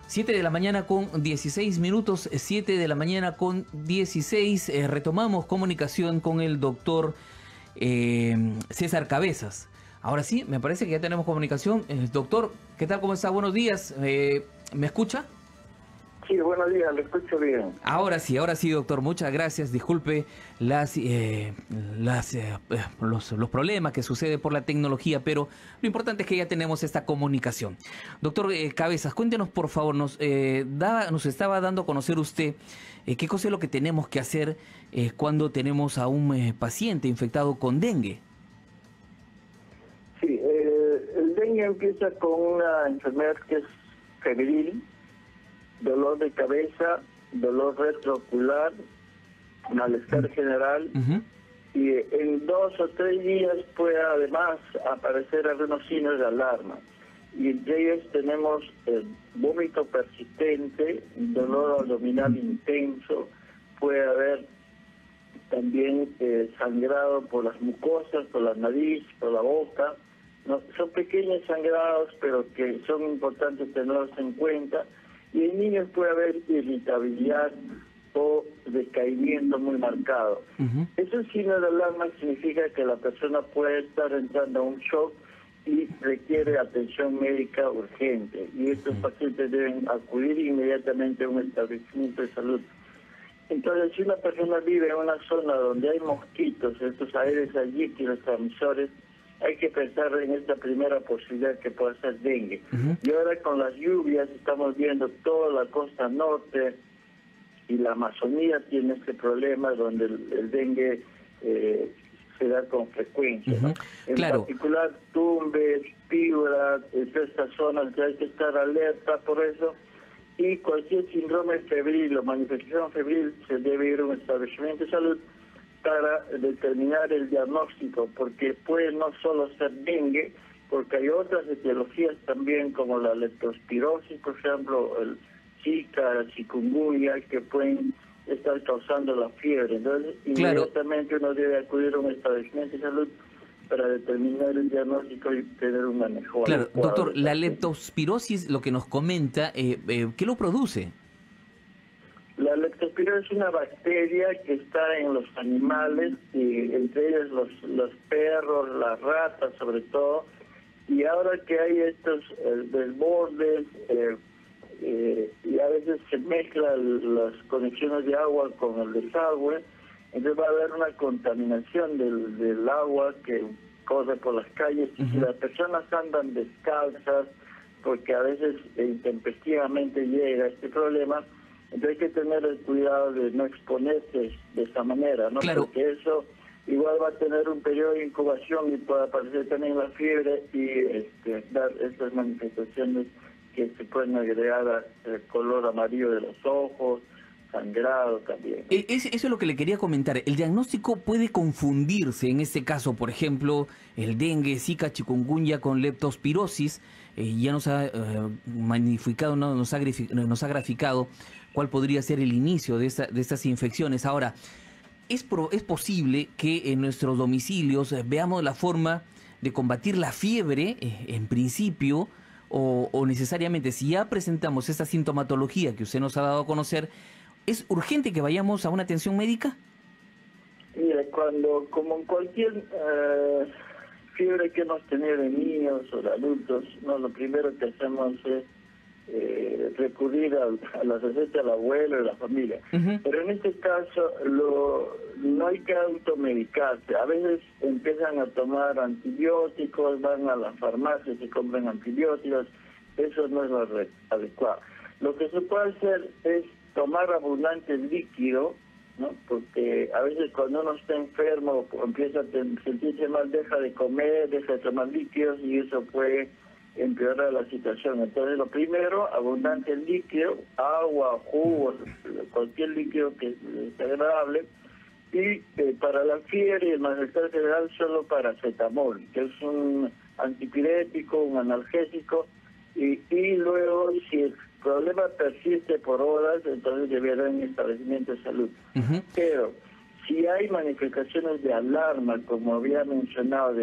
7 de la mañana con 16 minutos, 7 de la mañana con 16. Retomamos comunicación con el doctor César Cabezas. Ahora sí, me parece que ya tenemos comunicación. Doctor, ¿qué tal? ¿Cómo está? Buenos días. ¿Me escucha? Sí, buenos días, lo escucho bien. Ahora sí, doctor. Muchas gracias. Disculpe los problemas que suceden por la tecnología, pero lo importante es que ya tenemos esta comunicación. Doctor Cabezas, cuéntenos, por favor, nos estaba dando a conocer usted qué cosa es lo que tenemos que hacer cuando tenemos a un paciente infectado con dengue. Sí, el dengue empieza con una enfermedad que es febril, dolor de cabeza, dolor retroocular, malestar general, y en 2 o 3 días puede además aparecer algunos signos de alarma. Y entre ellos tenemos vómito persistente, dolor abdominal intenso, puede haber también sangrado por las mucosas, por la nariz, por la boca. No, son pequeños sangrados, pero que son importantes tenerlos en cuenta. Y en niños puede haber irritabilidad o decaimiento muy marcado. Esos signos de alarma significa que la persona puede estar entrando a un shock y requiere atención médica urgente. Y estos pacientes deben acudir inmediatamente a un establecimiento de salud. Entonces, si una persona vive en una zona donde hay mosquitos, estos aedes allí, los transmisores, hay que pensar en esta primera posibilidad que puede ser dengue. Y ahora con las lluvias estamos viendo toda la costa norte y la Amazonía tiene este problema donde el dengue se da con frecuencia, ¿no? En particular Tumbes, Piura, todas estas zonas que hay que estar alerta por eso. Y cualquier síndrome febril o manifestación febril se debe ir a un establecimiento de salud para determinar el diagnóstico, porque puede no solo ser dengue, porque hay otras etiologías también como la leptospirosis, por ejemplo, el Zika, chikungunya, que pueden estar causando la fiebre. Entonces, inmediatamente uno debe acudir a un establecimiento de salud para determinar el diagnóstico y tener una mejora. Claro, doctor, la leptospirosis, lo que nos comenta, ¿qué lo produce? La leptospirosis es una bacteria que está en los animales, y entre ellos los perros, las ratas sobre todo, y ahora que hay estos desbordes y a veces se mezclan las conexiones de agua con el desagüe, entonces va a haber una contaminación del agua que corre por las calles. Y si las personas andan descalzas, porque a veces intempestivamente llega este problema, entonces hay que tener el cuidado de no exponerse de esa manera, ¿no? Claro. Porque eso igual va a tener un periodo de incubación y puede aparecer también la fiebre y dar estas manifestaciones que se pueden agregar al color amarillo de los ojos, sangrado también. Eso es lo que le quería comentar. El diagnóstico puede confundirse en este caso, por ejemplo, el dengue, Zika, chikungunya con leptospirosis. Ya nos ha magnificado, nos ha graficado cuál podría ser el inicio de estas infecciones. Ahora, ¿es posible que en nuestros domicilios veamos la forma de combatir la fiebre en principio? O necesariamente, si ya presentamos esta sintomatología que usted nos ha dado a conocer, ¿es urgente que vayamos a una atención médica? Mira, como en cualquier fiebre que hemos tenido de niños o de adultos, no, lo primero que hacemos es recurrir a la receta del abuelo y la familia. Pero en este caso no hay que automedicarse. A veces empiezan a tomar antibióticos, van a las farmacias y compran antibióticos. Eso no es lo adecuado. Lo que se puede hacer es tomar abundante líquido, ¿no? Porque a veces cuando uno está enfermo empieza a sentirse mal, deja de comer, deja de tomar líquidos y eso puede empeorar la situación. Entonces lo primero, abundante líquido, agua, jugos, cualquier líquido que sea agradable. Y para la fiebre y el malestar general solo paracetamol, que es un antipirético, un analgésico, y luego si el problema persiste por horas, entonces deberá en establecimiento de salud. Pero si hay manifestaciones de alarma, como había mencionado,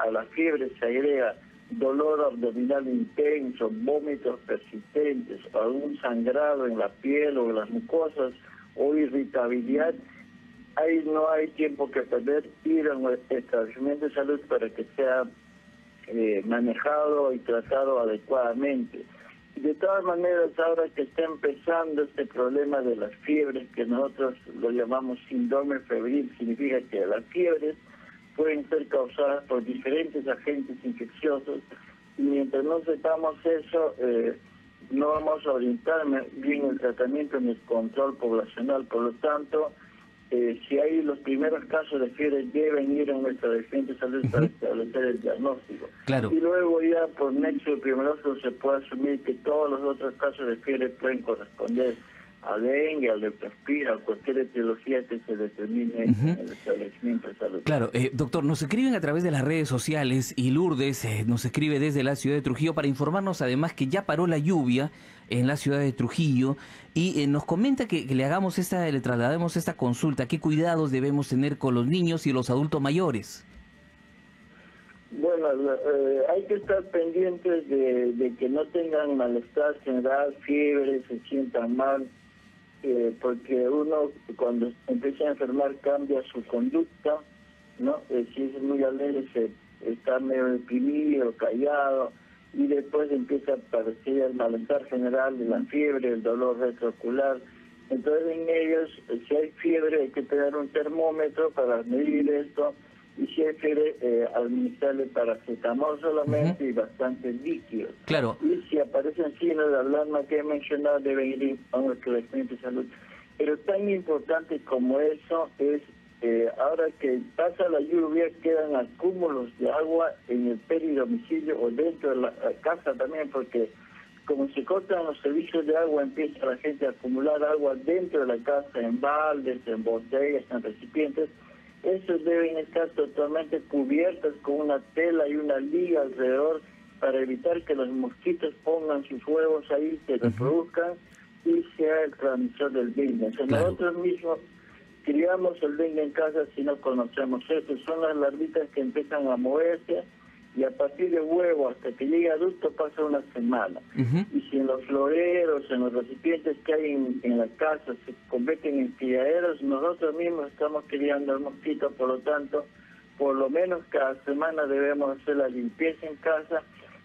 a la fiebre se agrega dolor abdominal intenso, vómitos persistentes, algún sangrado en la piel o en las mucosas o irritabilidad, ahí no hay tiempo que perder, ir a un establecimiento de salud para que sea manejado y tratado adecuadamente. De todas maneras, ahora que está empezando este problema de las fiebres, que nosotros lo llamamos síndrome febril, significa que las fiebres pueden ser causadas por diferentes agentes infecciosos, y mientras no sepamos eso, no vamos a orientar bien el tratamiento ni el control poblacional. Por lo tanto, si hay los primeros casos de fiebre, deben ir a nuestra establecimiento de salud para establecer el diagnóstico. Claro. Y luego ya por nexo epidemiológico se puede asumir que todos los otros casos de fiebre pueden corresponder a dengue, al leptospira, a cualquier etiología que se determine en el establecimiento de salud. Claro, doctor, nos escriben a través de las redes sociales y Lourdes nos escribe desde la ciudad de Trujillo para informarnos además que ya paró la lluvia en la ciudad de Trujillo y nos comenta que le traslademos esta consulta. ¿Qué cuidados debemos tener con los niños y los adultos mayores? Bueno, hay que estar pendientes de que no tengan malestar general, fiebre, se sientan mal, porque uno cuando empieza a enfermar cambia su conducta, ¿no? Si es muy alegre, está medio deprimido, callado, y después empieza a aparecer el malestar general, la fiebre, el dolor retroocular. Entonces en ellos, si hay fiebre, hay que tener un termómetro para medir esto, y si hay fiebre, administrarle paracetamol solamente y bastante líquidos. Claro. Y si aparecen signos de alarma que he mencionado, deben ir a un establecimiento de salud. Pero tan importante como eso es, ahora que pasa la lluvia, quedan acúmulos de agua en el peridomicilio o dentro de la casa también, porque como se cortan los servicios de agua, empieza la gente a acumular agua dentro de la casa, en baldes, en botellas, en recipientes. Esos deben estar totalmente cubiertos con una tela y una liga alrededor para evitar que los mosquitos pongan sus huevos ahí, se reproduzcan y sea el transmisor del dengue. Claro. Nosotros mismos criamos el dengue en casa si no conocemos eso. Son las larvitas que empiezan a moverse y a partir de huevo hasta que llegue adulto pasa una semana. Y si en los floreros, en los recipientes que hay en la casa se convierten en criaderos, nosotros mismos estamos criando al mosquito, por lo tanto, por lo menos cada semana debemos hacer la limpieza en casa.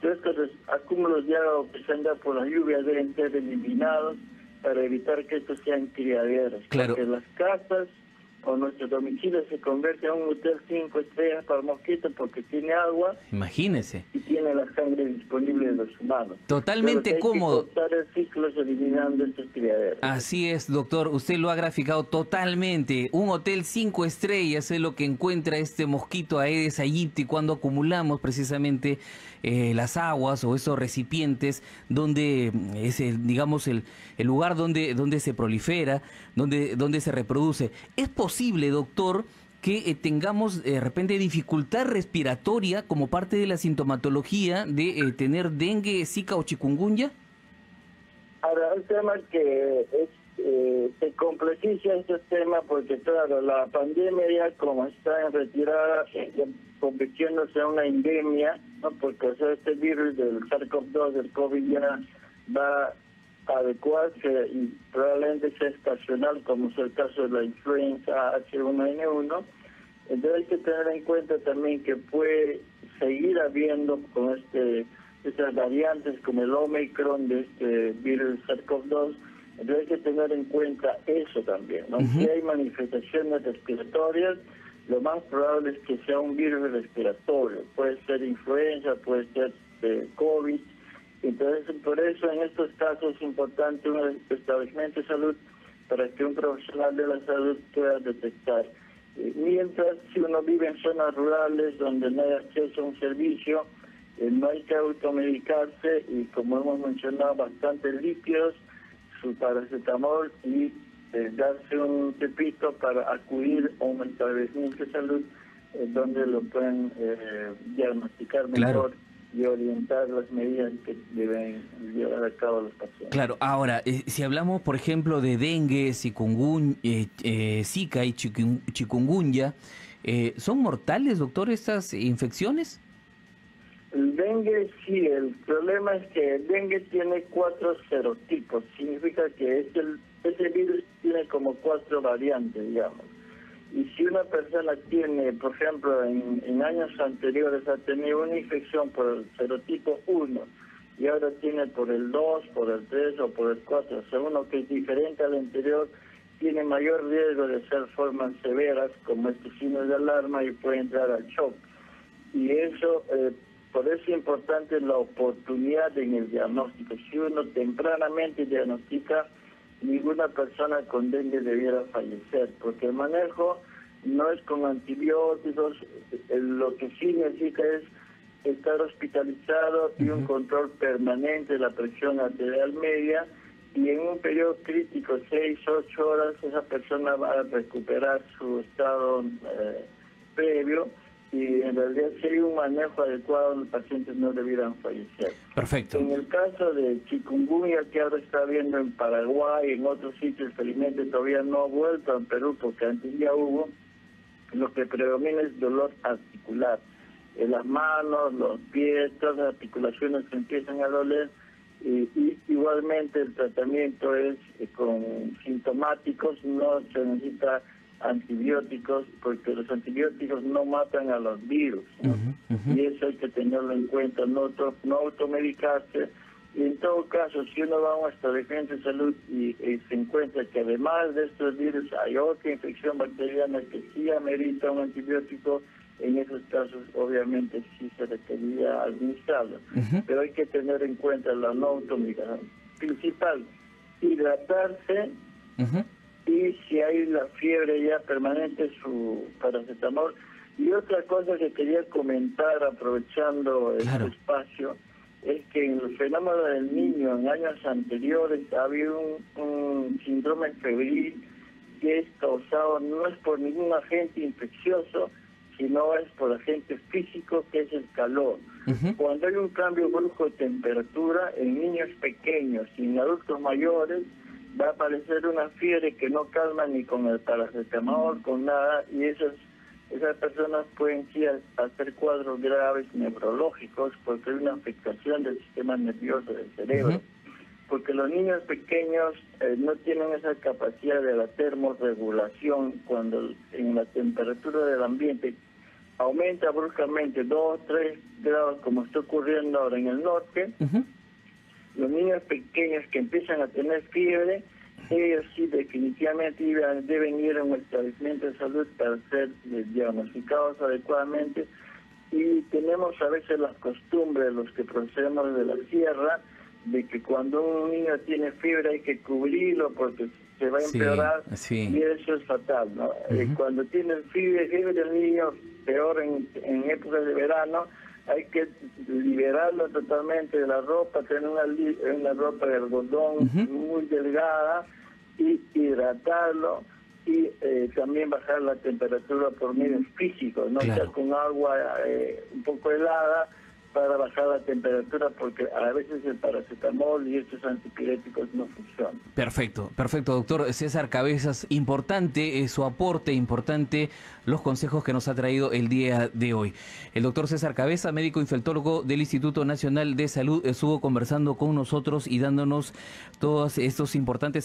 Entonces, estos acúmulos de agua que se han dado por las lluvias deben ser eliminados para evitar que estos sean criaderos. Claro. Porque las casas o nuestro domicilio se convierte en un hotel 5 estrellas para mosquitos porque tiene agua. Imagínese. Y tiene la sangre disponible de los humanos. Totalmente cómodo. Hay que cortar el ciclo eliminando estos criaderos. Así es, doctor. Usted lo ha graficado totalmente. Un hotel 5 estrellas es lo que encuentra este mosquito Aedes aegypti cuando acumulamos precisamente las aguas o esos recipientes donde es digamos el lugar donde se prolifera, donde se reproduce. ¿Es posible, doctor, que tengamos de repente dificultad respiratoria como parte de la sintomatología de tener dengue, zika o chikungunya? Ahora, un tema que se complejiza este tema porque, claro, la pandemia ya como está en retirada, convirtiéndose en una endemia, ¿no? Porque o sea, este virus del SARS-CoV-2, del COVID, ya va a adecuarse y probablemente sea estacional, como es el caso de la influenza H1N1. Entonces hay que tener en cuenta también que puede seguir habiendo con estas variantes como el Omicron de este virus SARS-CoV-2. Entonces hay que tener en cuenta eso también, ¿no? Si hay manifestaciones respiratorias, lo más probable es que sea un virus respiratorio. Puede ser influenza, puede ser COVID. Entonces, por eso en estos casos es importante un establecimiento de salud para que un profesional de la salud pueda detectar. Mientras, si uno vive en zonas rurales donde no hay acceso a un servicio, no hay que automedicarse y, como hemos mencionado, bastantes líquidos, su paracetamol y darse un tepito para acudir a un establecimiento de salud donde lo pueden diagnosticar mejor. Claro. Y orientar las medidas que deben llevar a cabo los pacientes. Claro, ahora, si hablamos, por ejemplo, de dengue, zika y chikungunya, ¿son mortales, doctor, estas infecciones? El dengue sí, el problema es que el dengue tiene 4 serotipos, significa que ese virus tiene como 4 variantes, digamos. Y si una persona tiene, por ejemplo, en años anteriores ha tenido una infección por el serotipo 1 y ahora tiene por el 2, por el 3 o por el 4, según lo que es diferente al anterior, tiene mayor riesgo de ser formas severas como estos signos de alarma y puede entrar al shock. Y eso, por eso es importante la oportunidad en el diagnóstico. Si uno tempranamente diagnostica, ninguna persona con dengue debiera fallecer, porque el manejo no es con antibióticos, lo que sí necesita es estar hospitalizado y un control permanente de la presión arterial media, y en un periodo crítico, 6, 8 horas, esa persona va a recuperar su estado previo, y en realidad si hay un manejo adecuado, los pacientes no debieran fallecer. Perfecto. En el caso de chikungunya, que ahora está habiendo en Paraguay, en otros sitios, felizmente todavía no ha vuelto en Perú porque antes ya hubo, lo que predomina es dolor articular. En las manos, los pies, todas las articulaciones que empiezan a doler, y igualmente el tratamiento es con sintomáticos, no se necesita antibióticos, porque los antibióticos no matan a los virus, ¿no? Y eso hay que tenerlo en cuenta, no automedicarse. Y en todo caso, si uno va a un establecimiento de salud y se encuentra que además de estos virus hay otra infección bacteriana que sí amerita un antibiótico, en esos casos obviamente sí se requeriría administrarlo. Pero hay que tener en cuenta la no automedicación. Principal, hidratarse, y si hay la fiebre ya permanente, su paracetamol. Y otra cosa que quería comentar, aprovechando este espacio, es que en el fenómeno del niño en años anteriores ha habido un síndrome febril que es causado no es por ningún agente infeccioso, sino es por agente físico, que es el calor. Cuando hay un cambio brusco de temperatura en niños pequeños y en adultos mayores, va a aparecer una fiebre que no calma ni con el paracetamol, con nada, y esas personas pueden sí hacer cuadros graves neurológicos porque hay una afectación del sistema nervioso del cerebro. Porque los niños pequeños no tienen esa capacidad de la termorregulación. Cuando en la temperatura del ambiente aumenta bruscamente 2, 3 grados, como está ocurriendo ahora en el norte, los niños pequeños que empiezan a tener fiebre, ellos sí definitivamente deben ir a un establecimiento de salud para ser diagnosticados adecuadamente. Y tenemos a veces las costumbres, los que procedemos de la sierra, de que cuando un niño tiene fiebre hay que cubrirlo porque se va a empeorar, y eso es fatal, ¿no? Cuando tiene fiebre el niño, peor en épocas de verano, hay que liberarlo totalmente de la ropa, tener una ropa de algodón muy delgada, y hidratarlo, y también bajar la temperatura por medios físicos, no sea con agua un poco helada, para bajar la temperatura, porque a veces el paracetamol y estos antipiréticos no funcionan. Perfecto, doctor César Cabezas, importante su aporte, importante los consejos que nos ha traído el día de hoy. El doctor César Cabezas, médico infectólogo del Instituto Nacional de Salud, estuvo conversando con nosotros y dándonos todos estos importantes